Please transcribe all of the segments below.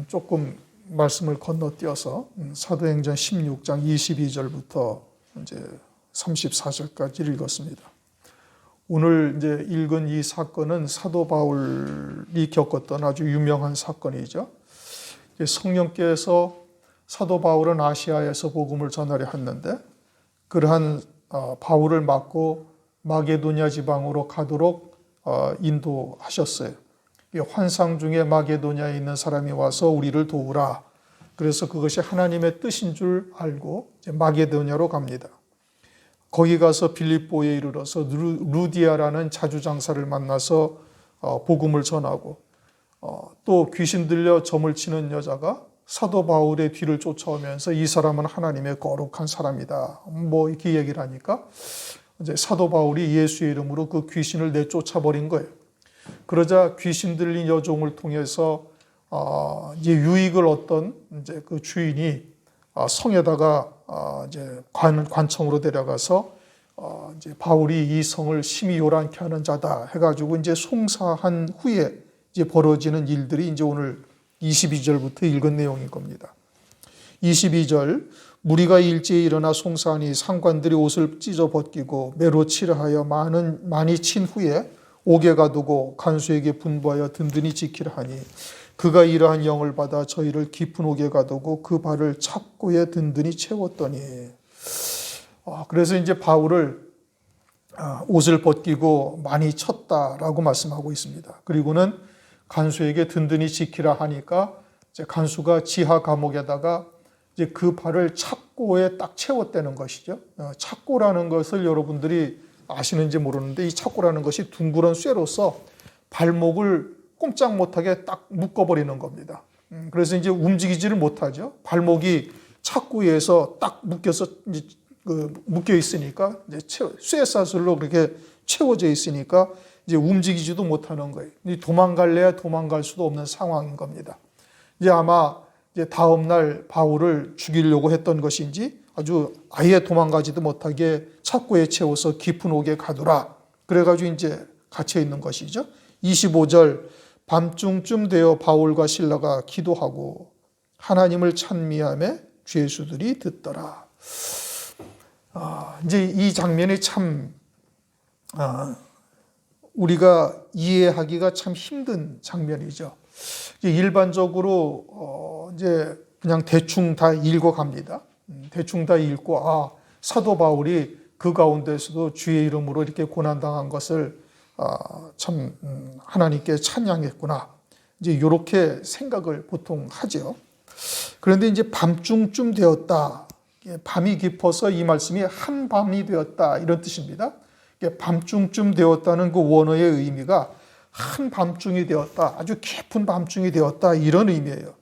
조금 말씀을 건너뛰어서 사도행전 16장 22절부터 이제 34절까지 읽었습니다. 오늘 이제 읽은 이 사건은 사도 바울이 겪었던 아주 유명한 사건이죠. 성령께서 사도 바울은 아시아에서 복음을 전하려 했는데 그러한 바울을 맡고 마게도냐 지방으로 가도록 인도하셨어요. 환상 중에 마게도냐에 있는 사람이 와서 우리를 도우라. 그래서 그것이 하나님의 뜻인 줄 알고 이제 마게도냐로 갑니다. 거기 가서 빌립보에 이르러서 루디아라는 자주장사를 만나서 복음을 전하고 또 귀신 들려 점을 치는 여자가 사도 바울의 뒤를 쫓아오면서 이 사람은 하나님의 거룩한 사람이다. 뭐 이렇게 얘기를 하니까 이제 사도 바울이 예수의 이름으로 그 귀신을 내쫓아 버린 거예요. 그러자 귀신 들린 여종을 통해서 이제 유익을 얻던 이제 그 주인이 성에다가 이제 관청으로 데려가서 이제 바울이 이 성을 심히 요란케 하는 자다 해가지고 이제 송사한 후에 이제 벌어지는 일들이 이제 오늘 22절부터 읽은 내용인 겁니다. 22절 무리가 일제히 일어나 송사하니 상관들이 옷을 찢어 벗기고 매로 치르하여 많이 친 후에 옥에 가두고 간수에게 분부하여 든든히 지키라 하니 그가 이러한 영을 받아 저희를 깊은 옥에 가두고 그 발을 착고에 든든히 채웠더니 그래서 이제 바울을 옷을 벗기고 많이 쳤다라고 말씀하고 있습니다. 그리고는 간수에게 든든히 지키라 하니까 이제 간수가 지하 감옥에다가 이제 그 발을 착고에 딱 채웠다는 것이죠. 착고라는 것을 여러분들이 아시는지 모르는데 이 착고라는 것이 둥그런 쇠로서 발목을 꼼짝 못하게 딱 묶어버리는 겁니다. 그래서 이제 움직이지를 못하죠. 발목이 착고에서 딱 묶여 있으니까 이제 쇠사슬로 그렇게 채워져 있으니까 이제 움직이지도 못하는 거예요. 도망갈래야 도망갈 수도 없는 상황인 겁니다. 이제 아마 이제 다음 날 바울을 죽이려고 했던 것인지 아예 도망가지도 못하게 착고에 채워서 깊은 옥에 가두라. 그래가지고 이제 갇혀 있는 것이죠. 25절 밤중쯤 되어 바울과 실라가 기도하고 하나님을 찬미하며 죄수들이 듣더라. 이제 이 장면이 참 우리가 이해하기가 참 힘든 장면이죠. 일반적으로 이제 그냥 대충 다 읽어갑니다. 대충 다 읽고 사도 바울이 그 가운데서도 주의 이름으로 이렇게 고난당한 것을 참 하나님께 찬양했구나. 이제 이렇게 생각을 보통 하죠. 그런데 이제 밤중쯤 되었다. 밤이 깊어서 이 말씀이 한밤이 되었다 이런 뜻입니다. 밤중쯤 되었다는 그 원어의 의미가 한밤중이 되었다. 아주 깊은 밤중이 되었다 이런 의미예요.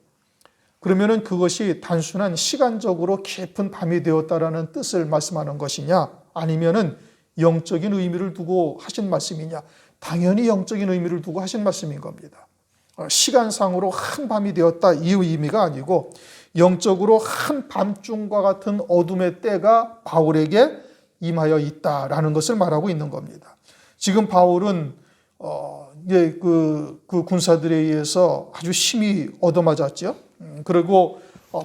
그러면은 그것이 단순한 시간적으로 깊은 밤이 되었다라는 뜻을 말씀하는 것이냐 아니면은 영적인 의미를 두고 하신 말씀이냐? 당연히 영적인 의미를 두고 하신 말씀인 겁니다. 시간상으로 한밤이 되었다 이 의미가 아니고 영적으로 한밤중과 같은 어둠의 때가 바울에게 임하여 있다라는 것을 말하고 있는 겁니다. 지금 바울은 이제 그 군사들에 의해서 아주 심히 얻어맞았죠. 그리고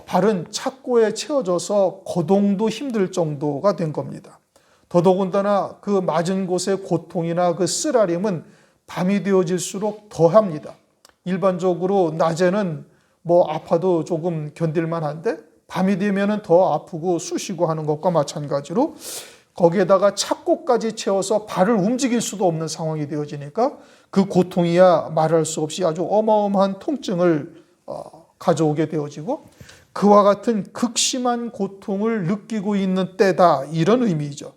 발은 착고에 채워져서 거동도 힘들 정도가 된 겁니다. 더더군다나 그 맞은 곳의 고통이나 그 쓰라림은 밤이 되어질수록 더합니다. 일반적으로 낮에는 뭐 아파도 조금 견딜만 한데 밤이 되면은 더 아프고 쑤시고 하는 것과 마찬가지로 거기에다가 착고까지 채워서 발을 움직일 수도 없는 상황이 되어지니까 그 고통이야 말할 수 없이 아주 어마어마한 통증을 가져오게 되어지고 그와 같은 극심한 고통을 느끼고 있는 때다 이런 의미죠.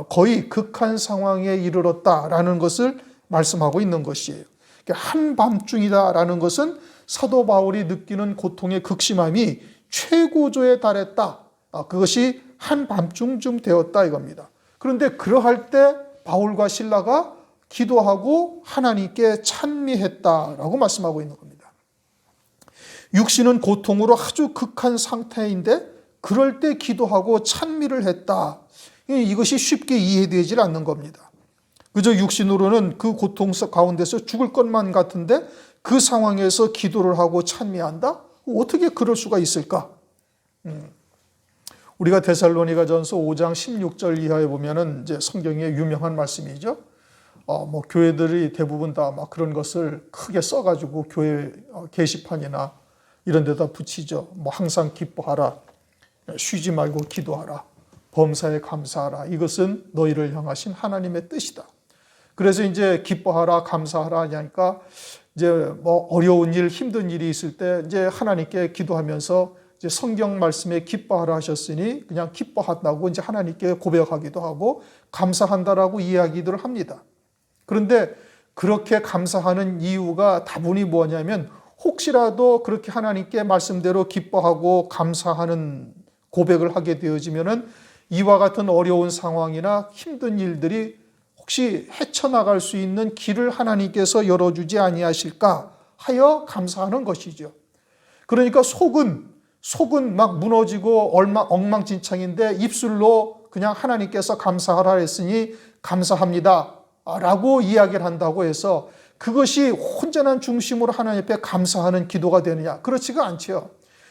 거의 극한 상황에 이르렀다라는 것을 말씀하고 있는 것이에요. 한밤중이다라는 것은 사도 바울이 느끼는 고통의 극심함이 최고조에 달했다. 그것이 한밤중쯤 되었다 이겁니다. 그런데 그러할 때 바울과 실라가 기도하고 하나님께 찬미했다라고 말씀하고 있는 겁니다. 육신은 고통으로 아주 극한 상태인데 그럴 때 기도하고 찬미를 했다. 이것이 쉽게 이해되질 않는 겁니다. 그저 육신으로는 그 고통 가운데서 죽을 것만 같은데 그 상황에서 기도를 하고 찬미한다? 어떻게 그럴 수가 있을까? 우리가 데살로니가전서 5장 16절 이하에 보면은 이제 성경의 유명한 말씀이죠. 뭐 교회들이 대부분 다 막 그런 것을 크게 써가지고 교회 게시판이나 이런 데다 붙이죠. 뭐 항상 기뻐하라, 쉬지 말고 기도하라, 범사에 감사하라. 이것은 너희를 향하신 하나님의 뜻이다. 그래서 이제 기뻐하라, 감사하라 하니까 이제 뭐 어려운 일, 힘든 일이 있을 때 이제 하나님께 기도하면서 이제 성경 말씀에 기뻐하라 하셨으니 그냥 기뻐한다고 이제 하나님께 고백하기도 하고 감사한다라고 이야기들을 합니다. 그런데 그렇게 감사하는 이유가 다분히 뭐냐면 혹시라도 그렇게 하나님께 말씀대로 기뻐하고 감사하는 고백을 하게 되어지면은 이와 같은 어려운 상황이나 힘든 일들이 혹시 헤쳐나갈 수 있는 길을 하나님께서 열어주지 아니하실까 하여 감사하는 것이죠. 그러니까 속은 막 무너지고 엉망진창인데 입술로 그냥 하나님께서 감사하라 했으니 감사합니다 라고 이야기를 한다고 해서 그것이 온전한 중심으로 하나님 앞에 감사하는 기도가 되느냐? 그렇지가 않지요.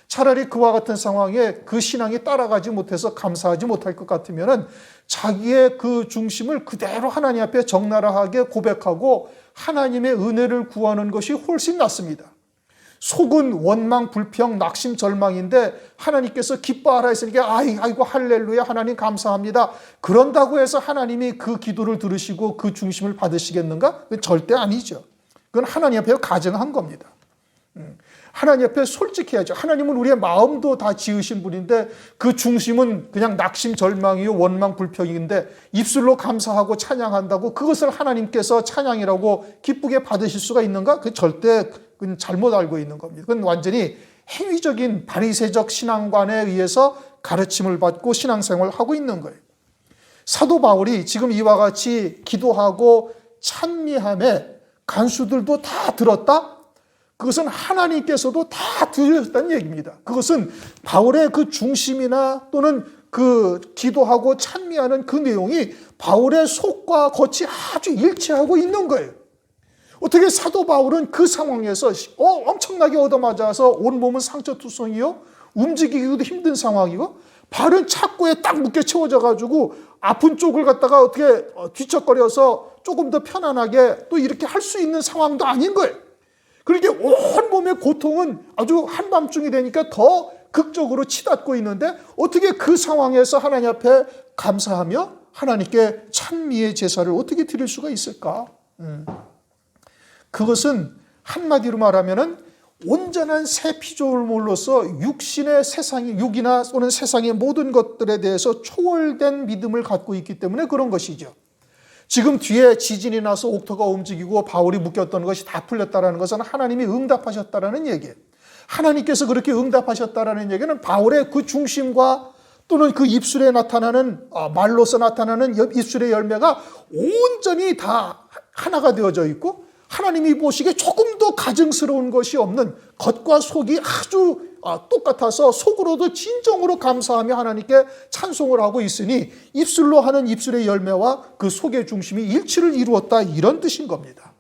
차라리 그와 같은 상황에 그 신앙이 따라가지 못해서 감사하지 못할 것 같으면 자기의 그 중심을 그대로 하나님 앞에 적나라하게 고백하고 하나님의 은혜를 구하는 것이 훨씬 낫습니다. 속은 원망, 불평, 낙심, 절망인데 하나님께서 기뻐하라 했으니까 아이고 할렐루야 하나님 감사합니다. 그런다고 해서 하나님이 그 기도를 들으시고 그 중심을 받으시겠는가? 그건 절대 아니죠. 그건 하나님 앞에 가정한 겁니다. 하나님 앞에 솔직해야죠. 하나님은 우리의 마음도 다 지으신 분인데 그 중심은 그냥 낙심, 절망이요 원망, 불평인데 입술로 감사하고 찬양한다고 그것을 하나님께서 찬양이라고 기쁘게 받으실 수가 있는가? 그 절대 그건 잘못 알고 있는 겁니다. 그건 완전히 행위적인 바리새적 신앙관에 의해서 가르침을 받고 신앙생활을 하고 있는 거예요. 사도 바울이 지금 이와 같이 기도하고 찬미함에 간수들도 다 들었다? 그것은 하나님께서도 다 들으셨다는 얘기입니다. 그것은 바울의 그 중심이나 또는 그 기도하고 찬미하는 그 내용이 바울의 속과 겉이 아주 일치하고 있는 거예요. 어떻게 사도 바울은 그 상황에서 엄청나게 얻어맞아서 온몸은 상처투성이요, 움직이기도 힘든 상황이고 발은 착고에 딱 묶여 채워져 가지고 아픈 쪽을 갖다가 어떻게 뒤척거려서 조금 더 편안하게 또 이렇게 할 수 있는 상황도 아닌 거예요. 그러니까 온몸의 고통은 아주 한밤중이 되니까 더 극적으로 치닫고 있는데 어떻게 그 상황에서 하나님 앞에 감사하며 하나님께 찬미의 제사를 어떻게 드릴 수가 있을까? 그것은 한마디로 말하면은 온전한 새 피조물로서 육신의 세상이 육이나 또는 세상의 모든 것들에 대해서 초월된 믿음을 갖고 있기 때문에 그런 것이죠. 지금 뒤에 지진이 나서 옥토가 움직이고 바울이 묶였던 것이 다 풀렸다는 것은 하나님이 응답하셨다는 얘기예요. 하나님께서 그렇게 응답하셨다는 얘기는 바울의 그 중심과 또는 그 입술에 나타나는 말로서 나타나는 입술의 열매가 온전히 다 하나가 되어져 있고 하나님이 보시기에 조금 더 가증스러운 것이 없는 겉과 속이 아주 똑같아서 속으로도 진정으로 감사하며 하나님께 찬송을 하고 있으니 입술로 하는 입술의 열매와 그 속의 중심이 일치를 이루었다 이런 뜻인 겁니다.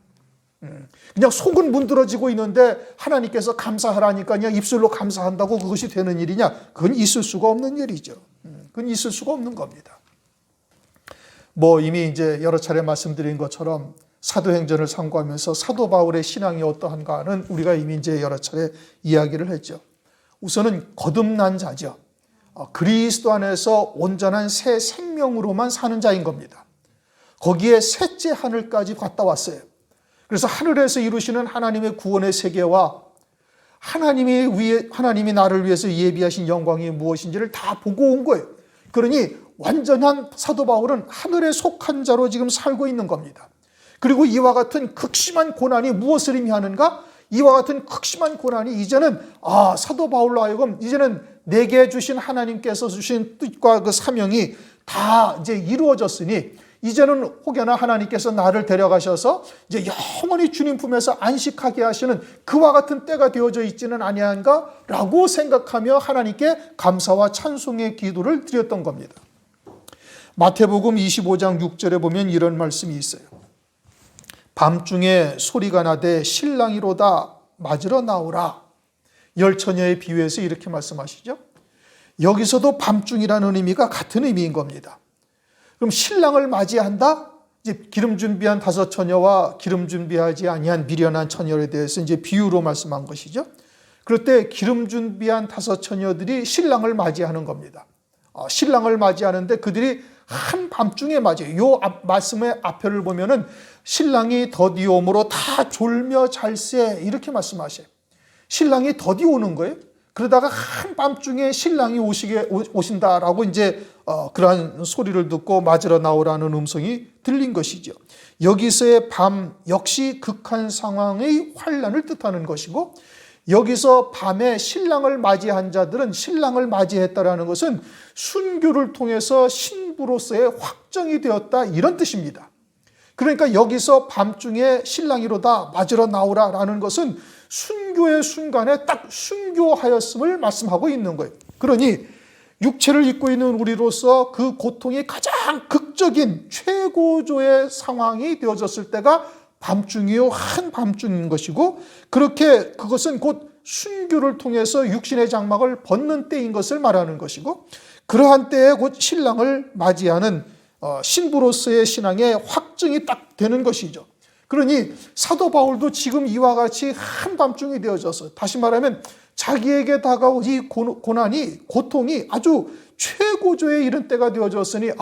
그냥 속은 문드러지고 있는데 하나님께서 감사하라니까 그냥 입술로 감사한다고 그것이 되는 일이냐? 그건 있을 수가 없는 일이죠. 그건 있을 수가 없는 겁니다. 뭐 이미 이제 여러 차례 말씀드린 것처럼 사도행전을 참고하면서 사도 바울의 신앙이 어떠한가는 우리가 이미 이제 여러 차례 이야기를 했죠. 우선은 거듭난 자죠. 그리스도 안에서 온전한 새 생명으로만 사는 자인 겁니다. 거기에 셋째 하늘까지 갔다 왔어요. 그래서 하늘에서 이루시는 하나님의 구원의 세계와 하나님이 나를 위해서 예비하신 영광이 무엇인지를 다 보고 온 거예요. 그러니 완전한 사도 바울은 하늘에 속한 자로 지금 살고 있는 겁니다. 그리고 이와 같은 극심한 고난이 무엇을 의미하는가? 이와 같은 극심한 고난이 이제는 사도 바울로 하여금 이제는 내게 주신 하나님께서 주신 뜻과 그 사명이 다 이제 이루어졌으니 이제는 혹여나 하나님께서 나를 데려가셔서 이제 영원히 주님 품에서 안식하게 하시는 그와 같은 때가 되어져 있지는 아니한가라고 생각하며 하나님께 감사와 찬송의 기도를 드렸던 겁니다. 마태복음 25장 6절에 보면 이런 말씀이 있어요. 밤중에 소리가 나되 신랑이로다 맞으러 나오라. 열 처녀에 비유해서 이렇게 말씀하시죠. 여기서도 밤중이라는 의미가 같은 의미인 겁니다. 그럼 신랑을 맞이한다? 이제 기름 준비한 5 처녀와 기름 준비하지 아니한 미련한 처녀에 대해서 이제 비유로 말씀한 것이죠. 그럴 때 기름 준비한 5 처녀들이 신랑을 맞이하는 겁니다. 신랑을 맞이하는데 그들이 한밤중에 맞이해요. 요 말씀의 앞표를 보면은 신랑이 더디 오므로 다 졸며 잘세 이렇게 말씀하셔요. 신랑이 더디 오는 거예요. 그러다가 한밤중에 신랑이 오신다라고 이제 그러한 소리를 듣고 맞으러 나오라는 음성이 들린 것이죠. 여기서의 밤 역시 극한 상황의 환란을 뜻하는 것이고, 여기서 밤에 신랑을 맞이한 자들은 신랑을 맞이했다라는 것은 순교를 통해서 신부로서의 확정이 되었다 이런 뜻입니다. 그러니까 여기서 밤중에 신랑이로다 맞으러 나오라라는 것은 순교의 순간에 딱 순교하였음을 말씀하고 있는 거예요. 그러니 육체를 입고 있는 우리로서 그 고통이 가장 극적인 최고조의 상황이 되어졌을 때가 밤중이요 한밤중인 것이고, 그렇게 그것은 곧 순교를 통해서 육신의 장막을 벗는 때인 것을 말하는 것이고, 그러한 때에 곧 신랑을 맞이하는 신부로서의 신앙의 확증이 딱 되는 것이죠. 그러니 사도 바울도 지금 이와 같이 한밤중이 되어져서, 다시 말하면 자기에게 다가온 이 고난이, 고통이 아주 최고조에 이른 때가 되어졌으니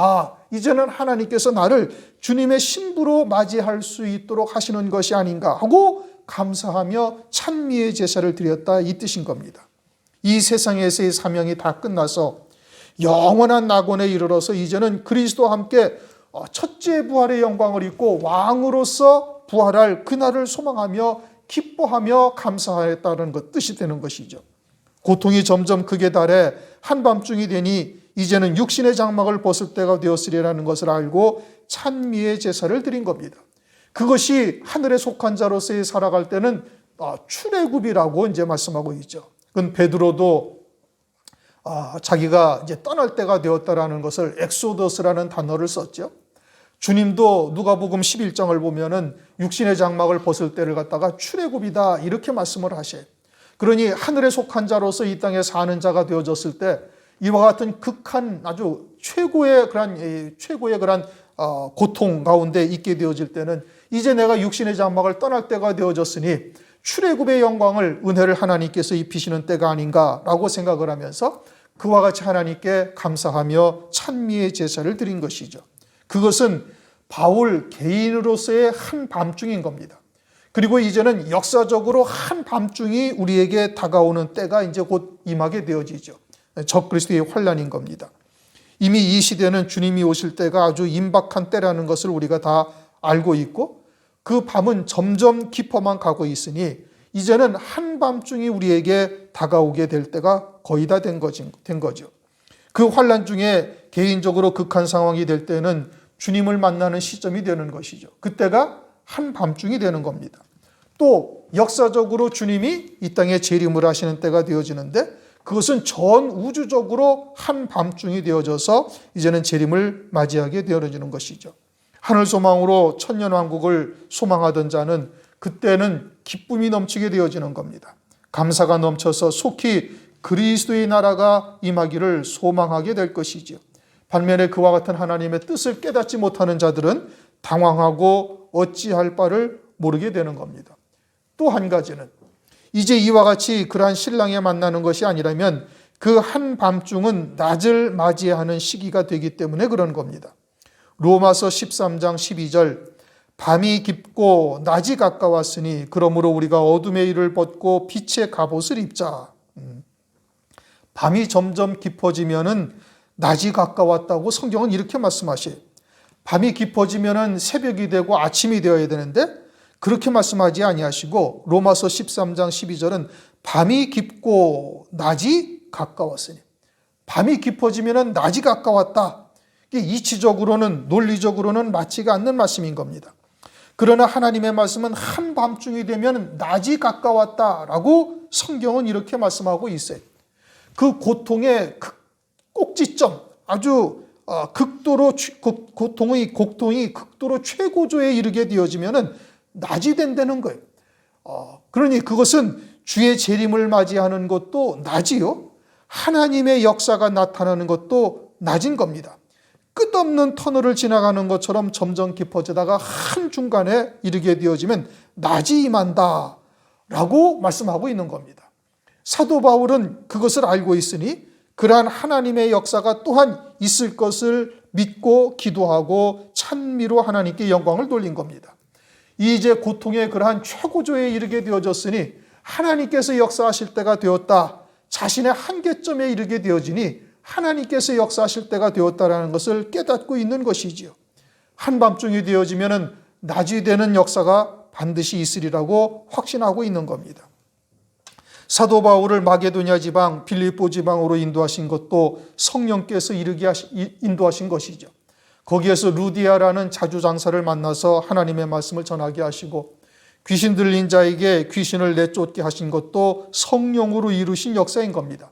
이제는 하나님께서 나를 주님의 신부로 맞이할 수 있도록 하시는 것이 아닌가 하고 감사하며 찬미의 제사를 드렸다 이 뜻인 겁니다. 이 세상에서의 사명이 다 끝나서 영원한 낙원에 이르러서 이제는 그리스도와 함께 첫째 부활의 영광을 입고 왕으로서 부활할 그날을 소망하며 기뻐하며 감사하였다는 것 뜻이 되는 것이죠. 고통이 점점 극에 달해 한밤중이 되니 이제는 육신의 장막을 벗을 때가 되었으리라는 것을 알고 찬미의 제사를 드린 겁니다. 그것이 하늘에 속한 자로서의 살아갈 때는 출애굽이라고 이제 말씀하고 있죠. 그건 베드로도 자기가 이제 떠날 때가 되었다라는 것을 엑소더스라는 단어를 썼죠. 주님도 누가복음 11장을 보면은 육신의 장막을 벗을 때를 갖다가 출애굽이다 이렇게 말씀을 하셔요. 그러니 하늘에 속한 자로서 이 땅에 사는 자가 되어졌을 때 이와 같은 극한 아주 최고의 그런 고통 가운데 있게 되어질 때는 이제 내가 육신의 장막을 떠날 때가 되어졌으니 출애굽의 영광을 은혜를 하나님께서 입히시는 때가 아닌가라고 생각을 하면서 그와 같이 하나님께 감사하며 찬미의 제사를 드린 것이죠. 그것은 바울 개인으로서의 한밤중인 겁니다. 그리고 이제는 역사적으로 한밤중이 우리에게 다가오는 때가 이제 곧 임하게 되어지죠. 적그리스도의 환란인 겁니다. 이미 이 시대는 주님이 오실 때가 아주 임박한 때라는 것을 우리가 다 알고 있고, 그 밤은 점점 깊어만 가고 있으니 이제는 한밤중이 우리에게 다가오게 될 때가 거의 다 된 거죠. 그 환란 중에 개인적으로 극한 상황이 될 때는 주님을 만나는 시점이 되는 것이죠. 그때가 한밤중이 되는 겁니다. 또 역사적으로 주님이 이 땅에 재림을 하시는 때가 되어지는데, 그것은 전 우주적으로 한밤중이 되어져서 이제는 재림을 맞이하게 되어지는 것이죠. 하늘 소망으로 천년왕국을 소망하던 자는 그때는 기쁨이 넘치게 되어지는 겁니다. 감사가 넘쳐서 속히 그리스도의 나라가 임하기를 소망하게 될 것이죠. 반면에 그와 같은 하나님의 뜻을 깨닫지 못하는 자들은 당황하고 어찌할 바를 모르게 되는 겁니다. 또 한 가지는 이제 이와 같이 그러한 신랑에 만나는 것이 아니라면 그 한밤중은 낮을 맞이하는 시기가 되기 때문에 그런 겁니다. 로마서 13장 12절 밤이 깊고 낮이 가까웠으니 그러므로 우리가 어둠의 일을 벗고 빛의 갑옷을 입자. 밤이 점점 깊어지면은 낮이 가까웠다고 성경은 이렇게 말씀하셔요. 밤이 깊어지면은 새벽이 되고 아침이 되어야 되는데 그렇게 말씀하지 아니하시고 로마서 13장 12절은 밤이 깊고 낮이 가까웠으니, 밤이 깊어지면은 낮이 가까웠다. 이게 이치적으로는 논리적으로는 맞지가 않는 말씀인 겁니다. 그러나 하나님의 말씀은 한밤중이 되면 낮이 가까웠다라고 성경은 이렇게 말씀하고 있어요. 그 고통의 꼭지점, 아주 고통이 극도로 최고조에 이르게 되어지면은 낮이 된다는 거예요. 그러니 그것은 주의 재림을 맞이하는 것도 낮이요, 하나님의 역사가 나타나는 것도 낮은 겁니다. 끝없는 터널을 지나가는 것처럼 점점 깊어지다가 한중간에 이르게 되어지면 낮이 임한다 라고 말씀하고 있는 겁니다. 사도 바울은 그것을 알고 있으니 그러한 하나님의 역사가 또한 있을 것을 믿고 기도하고 찬미로 하나님께 영광을 돌린 겁니다. 이제 고통의 그러한 최고조에 이르게 되어졌으니 하나님께서 역사하실 때가 되었다, 자신의 한계점에 이르게 되어지니 하나님께서 역사하실 때가 되었다라는 것을 깨닫고 있는 것이지요. 한밤중이 되어지면 낮이 되는 역사가 반드시 있으리라고 확신하고 있는 겁니다. 사도 바울을 마게도냐 지방, 빌립보 지방으로 인도하신 것도 성령께서 인도하신 것이죠. 거기에서 루디아라는 자주장사를 만나서 하나님의 말씀을 전하게 하시고 귀신 들린 자에게 귀신을 내쫓게 하신 것도 성령으로 이루신 역사인 겁니다.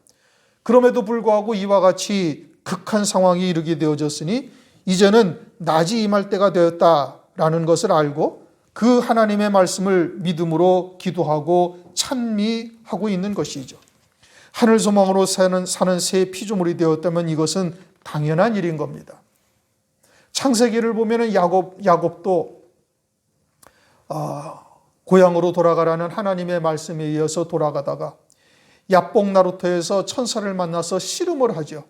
그럼에도 불구하고 이와 같이 극한 상황이 이르게 되어졌으니 이제는 낮이 임할 때가 되었다라는 것을 알고 그 하나님의 말씀을 믿음으로 기도하고 찬미하고 있는 것이죠. 하늘 소망으로 사는 새 피조물이 되었다면 이것은 당연한 일인 겁니다. 창세기를 보면 야곱도 고향으로 돌아가라는 하나님의 말씀에 이어서 돌아가다가 야복 나루터에서 천사를 만나서 씨름을 하죠.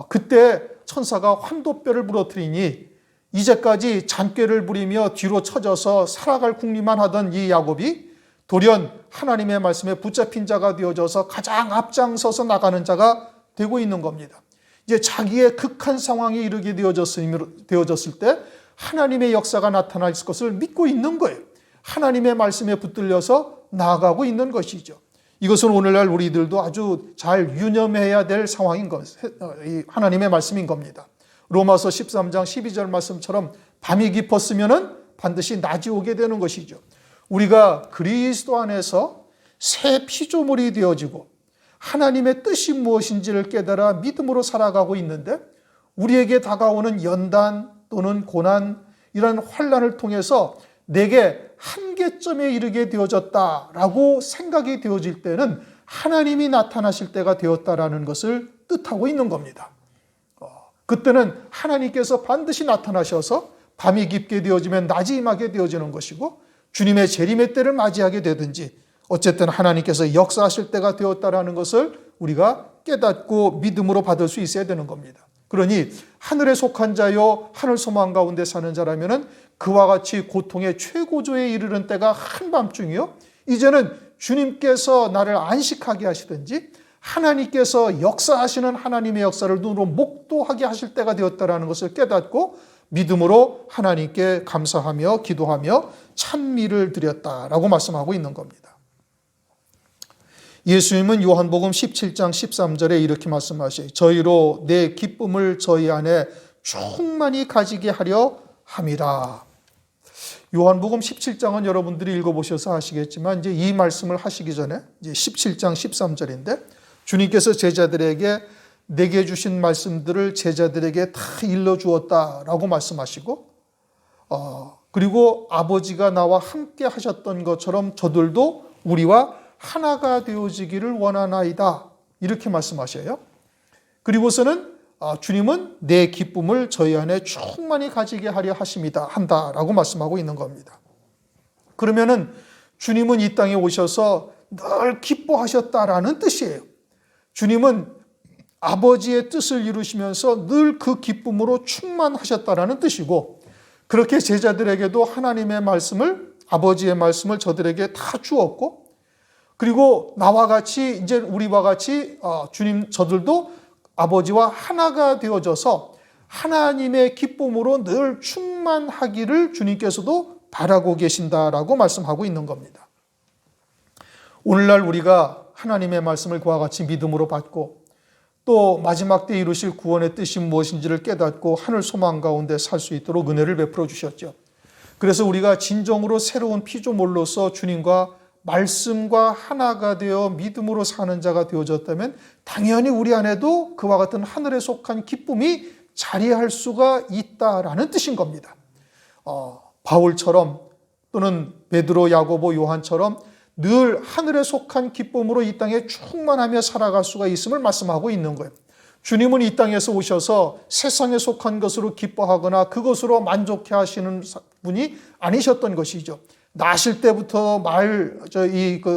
그때 천사가 환도뼈를 부러뜨리니 이제까지 잔꾀를 부리며 뒤로 처져서 살아갈 궁리만 하던 이 야곱이 돌연 하나님의 말씀에 붙잡힌 자가 되어져서 가장 앞장서서 나가는 자가 되고 있는 겁니다. 이제 자기의 극한 상황에 이르게 되어졌을 때 하나님의 역사가 나타날 것을 믿고 있는 거예요. 하나님의 말씀에 붙들려서 나아가고 있는 것이죠. 이것은 오늘날 우리들도 아주 잘 유념해야 될 상황인 것, 하나님의 말씀인 겁니다. 로마서 13장 12절 말씀처럼 밤이 깊었으면 반드시 낮이 오게 되는 것이죠. 우리가 그리스도 안에서 새 피조물이 되어지고 하나님의 뜻이 무엇인지를 깨달아 믿음으로 살아가고 있는데 우리에게 다가오는 연단 또는 고난, 이런 환난을 통해서 내게 한계점에 이르게 되어졌다라고 생각이 되어질 때는 하나님이 나타나실 때가 되었다라는 것을 뜻하고 있는 겁니다. 그때는 하나님께서 반드시 나타나셔서 밤이 깊게 되어지면 낮이 임하게 되어지는 것이고 주님의 재림의 때를 맞이하게 되든지 어쨌든 하나님께서 역사하실 때가 되었다라는 것을 우리가 깨닫고 믿음으로 받을 수 있어야 되는 겁니다. 그러니 하늘에 속한 자요 하늘 소망 가운데 사는 자라면은 그와 같이 고통의 최고조에 이르는 때가 한밤중이요, 이제는 주님께서 나를 안식하게 하시든지 하나님께서 역사하시는 하나님의 역사를 눈으로 목도하게 하실 때가 되었다라는 것을 깨닫고 믿음으로 하나님께 감사하며 기도하며 찬미를 드렸다라고 말씀하고 있는 겁니다. 예수님은 요한복음 17장 13절에 이렇게 말씀하셔요. 저희로 내 기쁨을 저희 안에 충만히 가지게 하려 함이라. 요한복음 17장은 여러분들이 읽어보셔서 아시겠지만 이제 이 말씀을 하시기 전에 이제 17장 13절인데 주님께서 제자들에게 내게 주신 말씀들을 제자들에게 다 일러주었다라고 말씀하시고 그리고 아버지가 나와 함께 하셨던 것처럼 저들도 우리와 하나가 되어지기를 원하나이다 이렇게 말씀하셔요. 그리고서는 주님은 내 기쁨을 저희 안에 충만히 가지게 하려 한다라고 말씀하고 있는 겁니다. 그러면은 주님은 이 땅에 오셔서 늘 기뻐하셨다라는 뜻이에요. 주님은 아버지의 뜻을 이루시면서 늘 그 기쁨으로 충만하셨다라는 뜻이고 그렇게 제자들에게도 하나님의 말씀을 아버지의 말씀을 저들에게 다 주었고 그리고 나와 같이 이제 우리와 같이 주님 저들도 아버지와 하나가 되어져서 하나님의 기쁨으로 늘 충만하기를 주님께서도 바라고 계신다라고 말씀하고 있는 겁니다. 오늘날 우리가 하나님의 말씀을 그와 같이 믿음으로 받고 또 마지막 때 이루실 구원의 뜻이 무엇인지를 깨닫고 하늘 소망 가운데 살 수 있도록 은혜를 베풀어 주셨죠. 그래서 우리가 진정으로 새로운 피조물로서 주님과 말씀과 하나가 되어 믿음으로 사는 자가 되어졌다면 당연히 우리 안에도 그와 같은 하늘에 속한 기쁨이 자리할 수가 있다라는 뜻인 겁니다. 바울처럼 또는 베드로, 야고보, 요한처럼 늘 하늘에 속한 기쁨으로 이 땅에 충만하며 살아갈 수가 있음을 말씀하고 있는 거예요. 주님은 이 땅에서 오셔서 세상에 속한 것으로 기뻐하거나 그것으로 만족해 하시는 분이 아니셨던 것이죠. 나실 때부터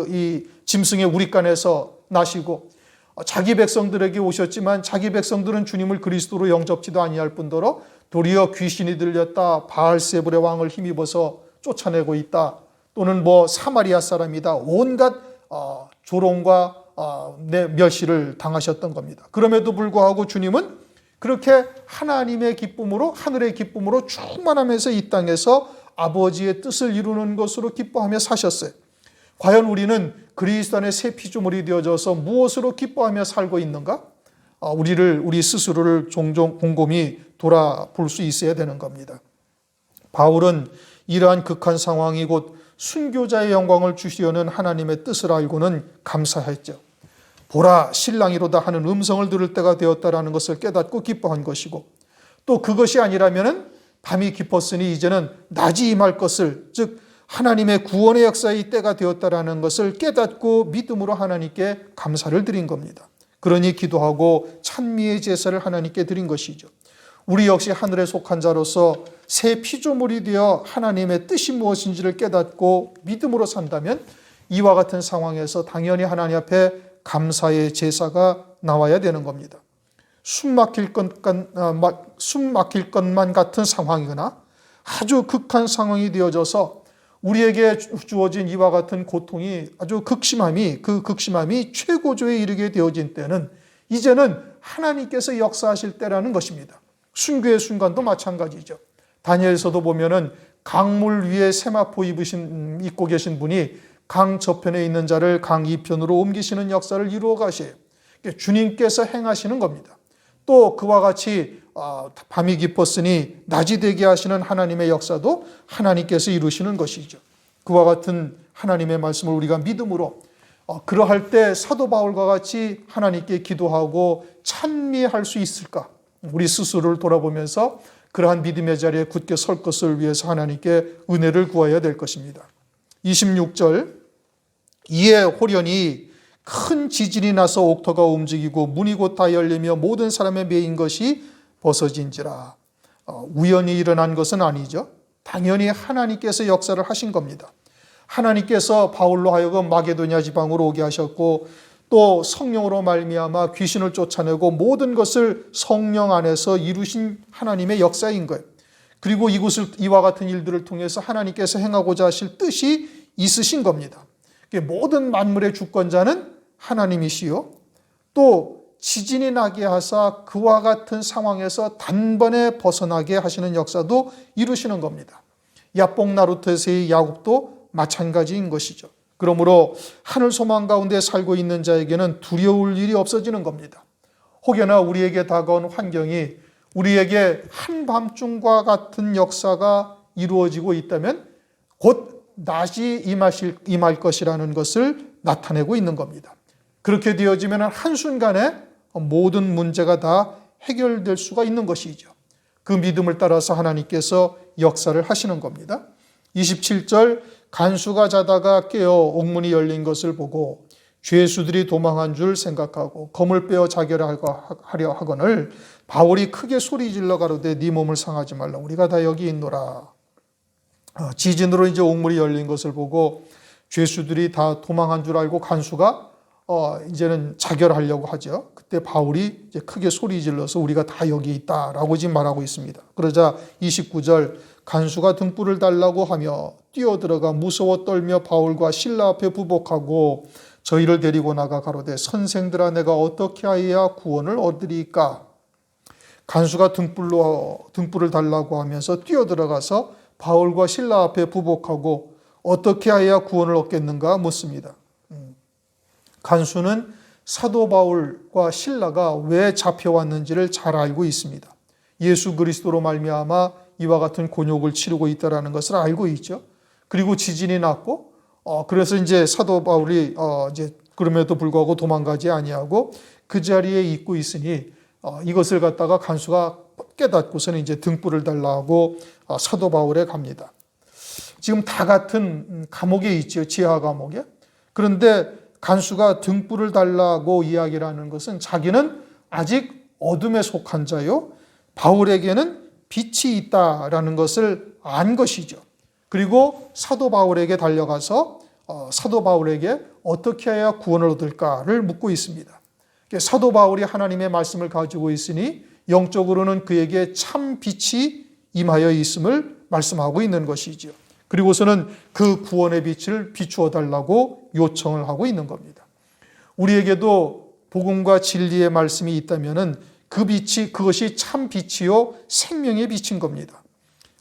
이 짐승의 우리간에서 나시고 자기 백성들에게 오셨지만 자기 백성들은 주님을 그리스도로 영접지도 아니할 뿐더러 도리어 귀신이 들렸다, 바알세불의 왕을 힘입어서 쫓아내고 있다, 또는 사마리아 사람이다, 온갖 조롱과 멸시를 당하셨던 겁니다. 그럼에도 불구하고 주님은 그렇게 하나님의 기쁨으로, 하늘의 기쁨으로 충만하면서 이 땅에서 아버지의 뜻을 이루는 것으로 기뻐하며 사셨어요. 과연 우리는 그리스도 안에 새 피조물이 되어져서 무엇으로 기뻐하며 살고 있는가? 우리 스스로를 종종 곰곰이 돌아볼 수 있어야 되는 겁니다. 바울은 이러한 극한 상황이 곧 순교자의 영광을 주시려는 하나님의 뜻을 알고는 감사했죠. 보라, 신랑이로다 하는 음성을 들을 때가 되었다라는 것을 깨닫고 기뻐한 것이고, 또 그것이 아니라면 밤이 깊었으니 이제는 낮이 임할 것을, 즉 하나님의 구원의 역사의 때가 되었다라는 것을 깨닫고 믿음으로 하나님께 감사를 드린 겁니다. 그러니 기도하고 찬미의 제사를 하나님께 드린 것이죠. 우리 역시 하늘에 속한 자로서 새 피조물이 되어 하나님의 뜻이 무엇인지를 깨닫고 믿음으로 산다면 이와 같은 상황에서 당연히 하나님 앞에 감사의 제사가 나와야 되는 겁니다. 숨 막힐 것만 같은 상황이거나 아주 극한 상황이 되어져서 우리에게 주어진 이와 같은 고통이 아주 그 극심함이 최고조에 이르게 되어진 때는 이제는 하나님께서 역사하실 때라는 것입니다. 순교의 순간도 마찬가지죠. 다니엘서도 보면은 강물 위에 세마포 입고 계신 분이 강 저편에 있는 자를 강 이편으로 옮기시는 역사를 이루어 가셔요. 주님께서 행하시는 겁니다. 또 그와 같이 밤이 깊었으니 낮이 되게 하시는 하나님의 역사도 하나님께서 이루시는 것이죠. 그와 같은 하나님의 말씀을 우리가 믿음으로 그러할 때 사도 바울과 같이 하나님께 기도하고 찬미할 수 있을까? 우리 스스로를 돌아보면서 그러한 믿음의 자리에 굳게 설 것을 위해서 하나님께 은혜를 구해야 될 것입니다. 26절, 이에 호련히 큰 지진이 나서 옥토가 움직이고 문이 곧 다 열리며 모든 사람의 매인 것이 벗어진지라. 우연히 일어난 것은 아니죠. 당연히 하나님께서 역사를 하신 겁니다. 하나님께서 바울로 하여금 마게도냐 지방으로 오게 하셨고 또 성령으로 말미암아 귀신을 쫓아내고 모든 것을 성령 안에서 이루신 하나님의 역사인 거예요. 그리고 이와 같은 일들을 통해서 하나님께서 행하고자 하실 뜻이 있으신 겁니다. 모든 만물의 주권자는 하나님이시요, 또 지진이 나게 하사 그와 같은 상황에서 단번에 벗어나게 하시는 역사도 이루시는 겁니다. 야복 나루터에서의 야곱도 마찬가지인 것이죠. 그러므로 하늘 소망 가운데 살고 있는 자에게는 두려울 일이 없어지는 겁니다. 혹여나 우리에게 다가온 환경이 우리에게 한밤중과 같은 역사가 이루어지고 있다면 곧 낮이 임할 것이라는 것을 나타내고 있는 겁니다. 그렇게 되어지면 한순간에 모든 문제가 다 해결될 수가 있는 것이죠. 그 믿음을 따라서 하나님께서 역사를 하시는 겁니다. 27절, 간수가 자다가 깨어 옥문이 열린 것을 보고 죄수들이 도망한 줄 생각하고 검을 빼어 자결하려 하거늘 바울이 크게 소리질러 가로되 네 몸을 상하지 말라, 우리가 다 여기 있노라. 지진으로 이제 옥문이 열린 것을 보고 죄수들이 다 도망한 줄 알고 간수가 이제는 자결하려고 하죠. 그때 바울이 이제 크게 소리질러서 우리가 다 여기 있다라고 지금 말하고 있습니다. 그러자 29절, 간수가 등불을 달라고 하며 뛰어들어가 무서워 떨며 바울과 실라 앞에 부복하고 저희를 데리고 나가 가로되 선생들아 내가 어떻게 하여야 구원을 얻으리까? 간수가 등불을 달라고 하면서 뛰어들어가서 바울과 실라 앞에 부복하고 어떻게 하여야 구원을 얻겠는가 묻습니다. 간수는 사도 바울과 실라가 왜 잡혀왔는지를 잘 알고 있습니다. 예수 그리스도로 말미암아 이와 같은 곤욕을 치르고 있다는 것을 알고 있죠. 그리고 지진이 났고, 그래서 이제 사도 바울이 이제 그럼에도 불구하고 도망가지 아니하고 그 자리에 있고 있으니 이것을 갖다가 간수가 깨닫고서는 이제 등불을 달라고 사도 바울에 갑니다. 지금 다 같은 감옥에 있죠. 지하 감옥에. 그런데 간수가 등불을 달라고 이야기를 하는 것은 자기는 아직 어둠에 속한 자요, 바울에게는 빛이 있다라는 것을 안 것이죠. 그리고 사도 바울에게 달려가서 사도 바울에게 어떻게 해야 구원을 얻을까를 묻고 있습니다. 사도 바울이 하나님의 말씀을 가지고 있으니 영적으로는 그에게 참 빛이 임하여 있음을 말씀하고 있는 것이죠. 그리고서는 그 구원의 빛을 비추어 달라고 요청을 하고 있는 겁니다. 우리에게도 복음과 진리의 말씀이 있다면은 그 빛이, 그것이 참 빛이요 생명의 빛인 겁니다.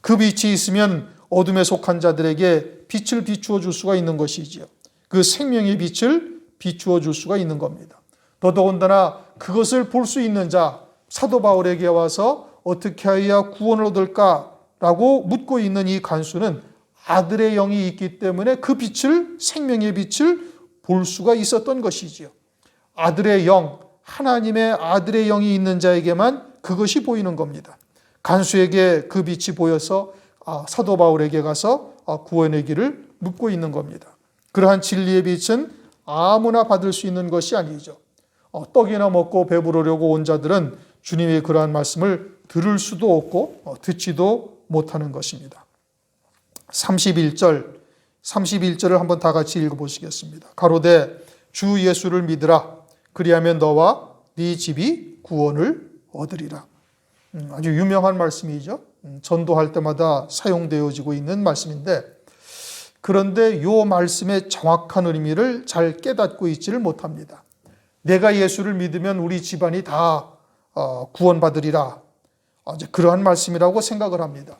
그 빛이 있으면 어둠에 속한 자들에게 빛을 비추어 줄 수가 있는 것이지요. 그 생명의 빛을 비추어 줄 수가 있는 겁니다. 더더군다나 그것을 볼 수 있는 자, 사도 바울에게 와서 어떻게 해야 구원을 얻을까라고 묻고 있는 이 간수는 아들의 영이 있기 때문에 그 빛을, 생명의 빛을 볼 수가 있었던 것이지요. 아들의 영, 하나님의 아들의 영이 있는 자에게만 그것이 보이는 겁니다. 간수에게 그 빛이 보여서 사도 바울에게 가서 구원의 길을 묻고 있는 겁니다. 그러한 진리의 빛은 아무나 받을 수 있는 것이 아니죠. 떡이나 먹고 배부르려고 온 자들은 주님의 그러한 말씀을 들을 수도 없고 듣지도 못하는 것입니다. 31절을 한번 다 같이 읽어보시겠습니다. 가로되 주 예수를 믿으라. 그리하면 너와 네 집이 구원을 얻으리라. 아주 유명한 말씀이죠. 전도할 때마다 사용되어지고 있는 말씀인데, 그런데 이 말씀의 정확한 의미를 잘 깨닫고 있지를 못합니다. 내가 예수를 믿으면 우리 집안이 다 구원받으리라. 그러한 말씀이라고 생각을 합니다.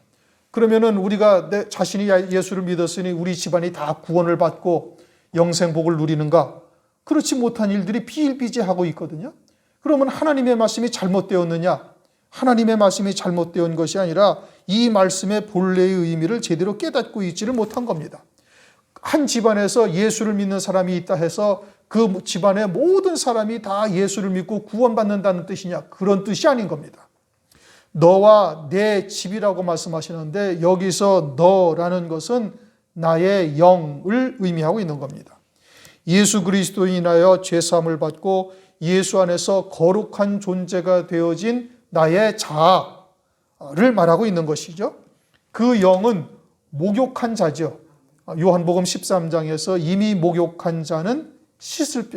그러면은 우리가 내 자신이 예수를 믿었으니 우리 집안이 다 구원을 받고 영생복을 누리는가? 그렇지 못한 일들이 비일비재하고 있거든요. 그러면 하나님의 말씀이 잘못되었느냐? 하나님의 말씀이 잘못되은 것이 아니라 이 말씀의 본래의 의미를 제대로 깨닫고 있지를 못한 겁니다. 한 집안에서 예수를 믿는 사람이 있다 해서 그 집안의 모든 사람이 다 예수를 믿고 구원받는다는 뜻이냐? 그런 뜻이 아닌 겁니다. 너와 내 집이라고 말씀하시는데 여기서 너라는 것은 나의 영을 의미하고 있는 겁니다. 예수 그리스도인하여 죄사함을 받고 예수 안에서 거룩한 존재가 되어진 나의 자아를 말하고 있는 것이죠. 그 영은 목욕한 자죠. 요한복음 13장에서 이미 목욕한 자는 씻을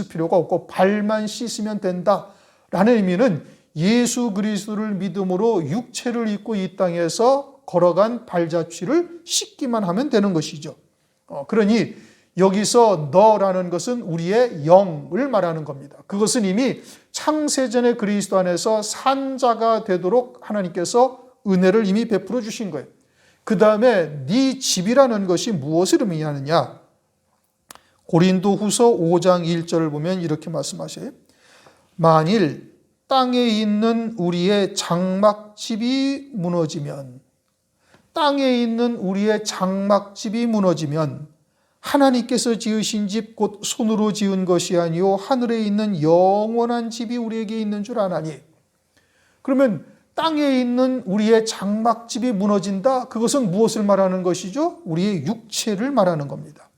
필요가 없고 발만 씻으면 된다라는 의미는 예수 그리스도를 믿음으로 육체를 입고 이 땅에서 걸어간 발자취를 씻기만 하면 되는 것이죠. 그러니 여기서 너라는 것은 우리의 영을 말하는 겁니다. 그것은 이미 창세전에 그리스도 안에서 산 자가 되도록 하나님께서 은혜를 이미 베풀어 주신 거예요. 그 다음에 네 집이라는 것이 무엇을 의미하느냐? 고린도후서 5장 1절을 보면 이렇게 말씀하셔요. 만일 땅에 있는 우리의 장막집이 무너지면, 땅에 있는 우리의 장막집이 무너지면 하나님께서 지으신 집 곧 손으로 지은 것이 아니요 하늘에 있는 영원한 집이 우리에게 있는 줄 아나니. 그러면 땅에 있는 우리의 장막집이 무너진다. 그것은 무엇을 말하는 것이죠? 우리의 육체를 말하는 겁니다.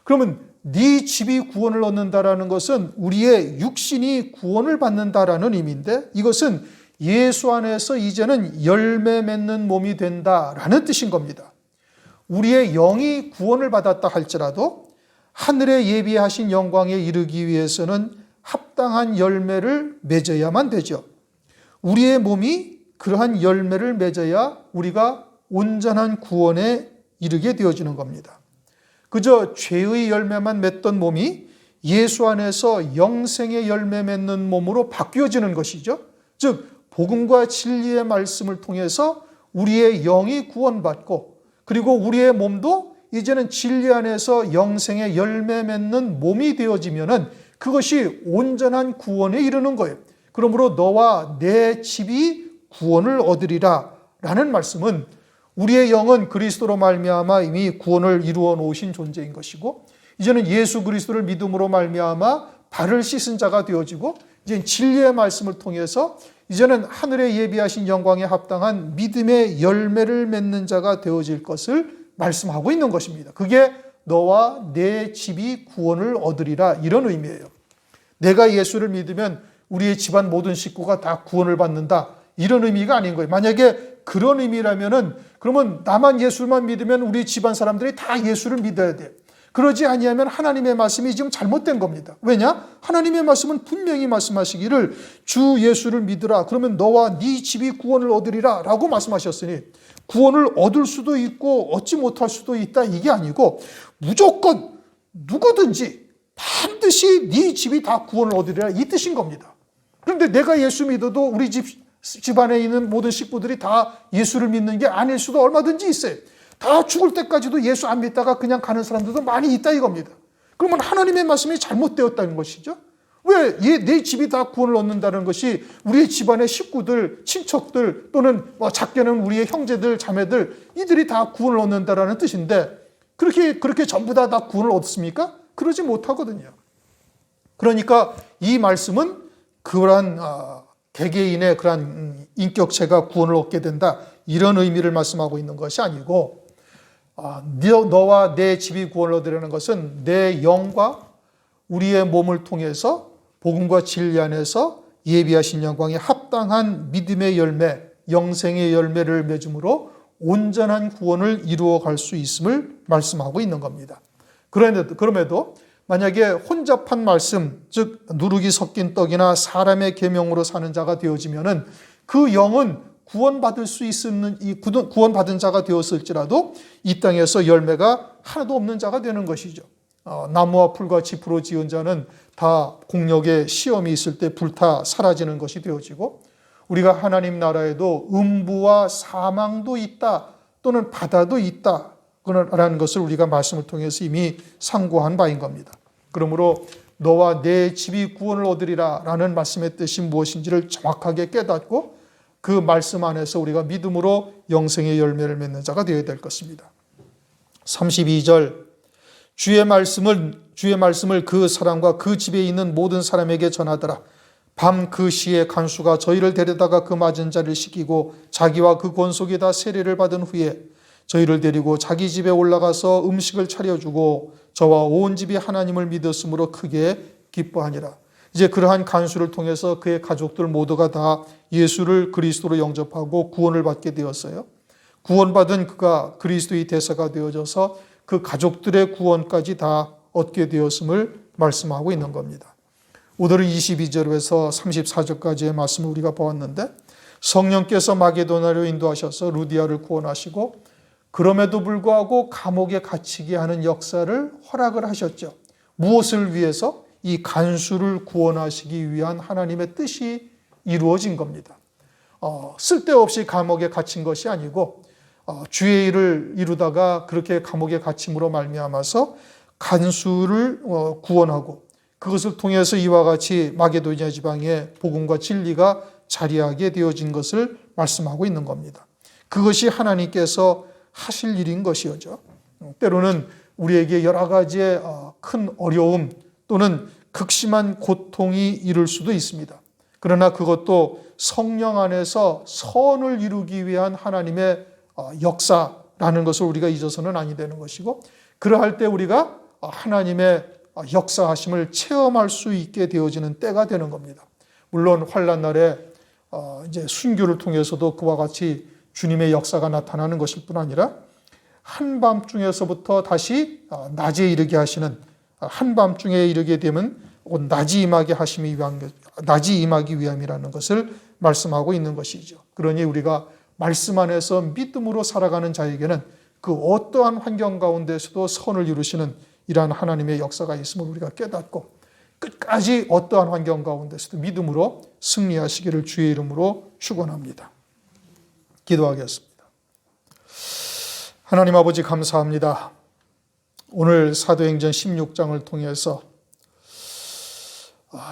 그러면 네 집이 구원을 얻는다라는 것은 우리의 육신이 구원을 받는다라는 의미인데, 이것은 예수 안에서 이제는 열매 맺는 몸이 된다라는 뜻인 겁니다. 우리의 영이 구원을 받았다 할지라도 하늘에 예비하신 영광에 이르기 위해서는 합당한 열매를 맺어야만 되죠. 우리의 몸이 그러한 열매를 맺어야 우리가 온전한 구원에 이르게 되어지는 겁니다. 그저 죄의 열매만 맺던 몸이 예수 안에서 영생의 열매 맺는 몸으로 바뀌어지는 것이죠. 즉 복음과 진리의 말씀을 통해서 우리의 영이 구원받고, 그리고 우리의 몸도 이제는 진리 안에서 영생의 열매 맺는 몸이 되어지면은 그것이 온전한 구원에 이르는 거예요. 그러므로 너와 내 집이 구원을 얻으리라 라는 말씀은 우리의 영은 그리스도로 말미암아 이미 구원을 이루어 놓으신 존재인 것이고, 이제는 예수 그리스도를 믿음으로 말미암아 발을 씻은 자가 되어지고, 이제 진리의 말씀을 통해서 이제는 하늘에 예비하신 영광에 합당한 믿음의 열매를 맺는 자가 되어질 것을 말씀하고 있는 것입니다. 그게 너와 내 집이 구원을 얻으리라, 이런 의미예요. 내가 예수를 믿으면 우리의 집안 모든 식구가 다 구원을 받는다, 이런 의미가 아닌 거예요. 만약에 그런 의미라면은 그러면 나만 예수만 믿으면 우리 집안 사람들이 다 예수를 믿어야 돼요. 그러지 아니하면 하나님의 말씀이 지금 잘못된 겁니다. 왜냐? 하나님의 말씀은 분명히 말씀하시기를 주 예수를 믿으라, 그러면 너와 네 집이 구원을 얻으리라 라고 말씀하셨으니 구원을 얻을 수도 있고 얻지 못할 수도 있다, 이게 아니고 무조건 누구든지 반드시 네 집이 다 구원을 얻으리라, 이 뜻인 겁니다. 그런데 내가 예수 믿어도 우리 집안에 있는 모든 식구들이 다 예수를 믿는 게 아닐 수도 얼마든지 있어요. 다 죽을 때까지도 예수 안 믿다가 그냥 가는 사람들도 많이 있다, 이겁니다. 그러면 하나님의 말씀이 잘못되었다는 것이죠. 왜 내 집이 다 구원을 얻는다는 것이 우리의 집안의 식구들, 친척들 또는 작게는 우리의 형제들, 자매들, 이들이 다 구원을 얻는다라는 뜻인데 그렇게 전부 다 구원을 얻습니까? 그러지 못하거든요. 그러니까 이 말씀은 그러한 개개인의 그러한 인격체가 구원을 얻게 된다, 이런 의미를 말씀하고 있는 것이 아니고, 너와 내 집이 구원을 얻으려는 것은 내 영과 우리의 몸을 통해서 복음과 진리 안에서 예비하신 영광에 합당한 믿음의 열매, 영생의 열매를 맺음으로 온전한 구원을 이루어 갈 수 있음을 말씀하고 있는 겁니다. 그럼에도 만약에 혼잡한 말씀, 즉 누룩이 섞인 떡이나 사람의 계명으로 사는 자가 되어지면은 그 영은 구원받을 수 있는, 구원받은 자가 되었을지라도 이 땅에서 열매가 하나도 없는 자가 되는 것이죠. 나무와 풀과 짚으로 지은 자는 다 공력의 시험이 있을 때 불타 사라지는 것이 되어지고, 우리가 하나님 나라에도 음부와 사망도 있다, 또는 바다도 있다 라는 것을 우리가 말씀을 통해서 이미 상고한 바인 겁니다. 그러므로 너와 내 집이 구원을 얻으리라 라는 말씀의 뜻이 무엇인지를 정확하게 깨닫고 그 말씀 안에서 우리가 믿음으로 영생의 열매를 맺는 자가 되어야 될 것입니다. 32절, 주의 말씀을 그 사람과 그 집에 있는 모든 사람에게 전하더라. 밤 그 시에 간수가 저희를 데려다가 그 맞은 자를 시키고 자기와 그 권속이 다 세례를 받은 후에 저희를 데리고 자기 집에 올라가서 음식을 차려주고 저와 온 집이 하나님을 믿었으므로 크게 기뻐하니라. 이제 그러한 간수를 통해서 그의 가족들 모두가 다 예수를 그리스도로 영접하고 구원을 받게 되었어요. 구원받은 그가 그리스도의 대사가 되어져서 그 가족들의 구원까지 다 얻게 되었음을 말씀하고 있는 겁니다. 오늘은 22절에서 34절까지의 말씀을 우리가 보았는데, 성령께서 마게도나로 인도하셔서 루디아를 구원하시고 그럼에도 불구하고 감옥에 갇히게 하는 역사를 허락을 하셨죠. 무엇을 위해서? 이 간수를 구원하시기 위한 하나님의 뜻이 이루어진 겁니다. 쓸데없이 감옥에 갇힌 것이 아니고 주의 일을 이루다가 그렇게 감옥에 갇힘으로 말미암아서 간수를 구원하고 그것을 통해서 이와 같이 마게도냐 지방에 복음과 진리가 자리하게 되어진 것을 말씀하고 있는 겁니다. 그것이 하나님께서 하실 일인 것이죠. 때로는 우리에게 여러 가지의 큰 어려움 또는 극심한 고통이 이를 수도 있습니다. 그러나 그것도 성령 안에서 선을 이루기 위한 하나님의 역사라는 것을 우리가 잊어서는 아니 되는 것이고, 그러할 때 우리가 하나님의 역사하심을 체험할 수 있게 되어지는 때가 되는 겁니다. 물론 환난 날에 이제 순교를 통해서도 그와 같이 주님의 역사가 나타나는 것일 뿐 아니라 한밤중에서부터 다시 낮에 이르게 하시는, 한밤중에 이르게 되면 낮이 임하기 위함이라는 것을 말씀하고 있는 것이죠. 그러니 우리가 말씀 안에서 믿음으로 살아가는 자에게는 그 어떠한 환경 가운데서도 선을 이루시는 이러한 하나님의 역사가 있음을 우리가 깨닫고 끝까지 어떠한 환경 가운데서도 믿음으로 승리하시기를 주의 이름으로 축원합니다. 기도하겠습니다. 하나님 아버지 감사합니다. 오늘 사도행전 16장을 통해서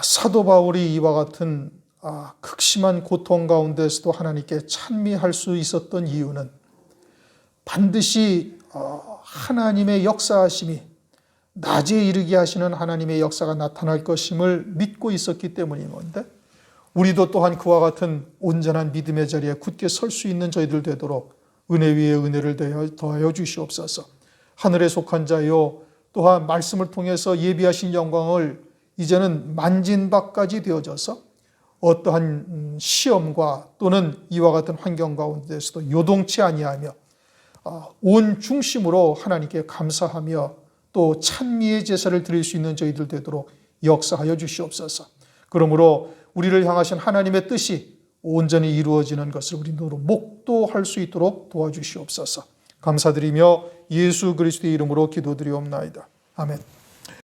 사도 바울이 이와 같은 극심한 고통 가운데서도 하나님께 찬미할 수 있었던 이유는 반드시 하나님의 역사하심이 낮에 이르게 하시는 하나님의 역사가 나타날 것임을 믿고 있었기 때문인 건데, 우리도 또한 그와 같은 온전한 믿음의 자리에 굳게 설 수 있는 저희들 되도록 은혜 위에 은혜를 더하여 주시옵소서. 하늘에 속한 자요, 또한 말씀을 통해서 예비하신 영광을 이제는 만진 바까지 되어져서 어떠한 시험과 또는 이와 같은 환경 가운데서도 요동치 아니하며 온 중심으로 하나님께 감사하며 또 찬미의 제사를 드릴 수 있는 저희들 되도록 역사하여 주시옵소서. 그러므로 우리를 향하신 하나님의 뜻이 온전히 이루어지는 것을 우리 눈으로 목도할 수 있도록 도와주시옵소서. 감사드리며 예수 그리스도의 이름으로 기도드리옵나이다. 아멘.